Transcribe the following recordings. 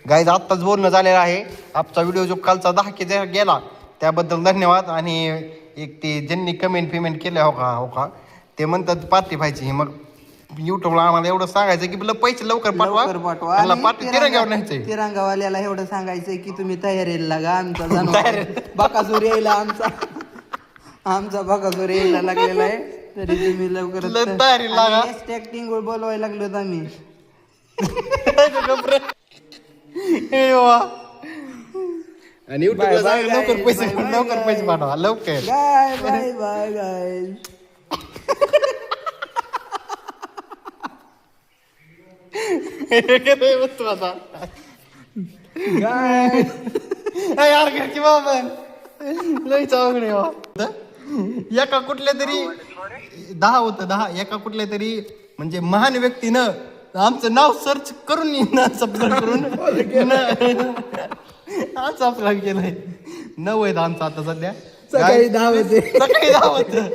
Guys आत्ताच बोलणं झालेलं आहे. आजचा व्हिडिओ जो कालचा 10K गेला त्याबद्दल धन्यवाद. आणि एक ते ज्यांनी कमेंट केले हो का ते म्हणतात पार्टी पाहिजे. मग युट्यूबला आम्हाला एवढं सांगायचं की पैसे लवकर पाठवा. पार्टी तिरंगावर न्यायचंय. तिरंगावाल्याला एवढं सांगायचंय की तुम्ही तयारीला लागा. आमचा जनावर बकासूर यायला आमचा बकासूर यायला लागलेला आहे. तरी तुम्ही लवकर तयारीला लागा. ऍक्टिंग बोलवायला लागलो आम्ही. आणि युट्यूबला सांगा लवकर पैसे पाठवा लवकर. Bye bye bye bye. यार घरची बाबा लय चावगणे एका कुठल्या तरी 10 होतं 10 एका कुठल्या तरी म्हणजे महान व्यक्तीनं आमचं नाव सर्च करून सबस्क्राईब करून सबस्क्राईब केलंय. 9 आहेत आमचं आता सध्या. सकाळी 10 होतं.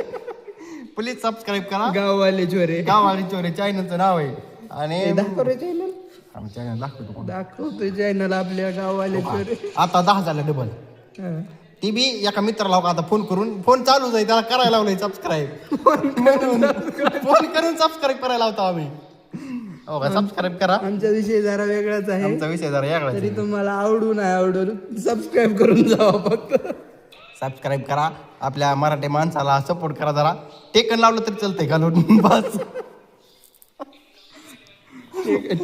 प्लीज सबस्क्राईब करा. गाववाले चोरे चॅनलचं नाव आहे. आणि चॅनल आमच्या चॅनल दाखवतो चॅनल आपल्या गाववाले चोरे. आता 10 झालं डबल. ती बी एका मित्राला आता फोन चालूच आहे त्याला करायला लावलंय सबस्क्राईब. फोन करून सबस्क्राईब करायला लावतो आम्ही. हो का सबस्क्राईब करा. आमचा विषय जरा वेगळाच आहे. आमचा विषय जरा वेगळाच तरी तुम्हाला आवडू नाही आवडून सबस्क्राईब करून जावा. फक्त सबस्क्राईब करा. आपल्या मराठी माणसाला सपोर्ट करा. जरा टेकन लावलं तरी चालतंय घालून बस.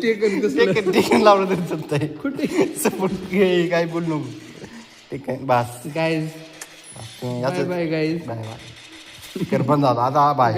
टेकन लावलं तरी चालतंय. कुठे सपोर्ट काय बोलू नको. टेकन बस guys. Bye bye guys. Bye bye. कर बंद झाला आता. बाय.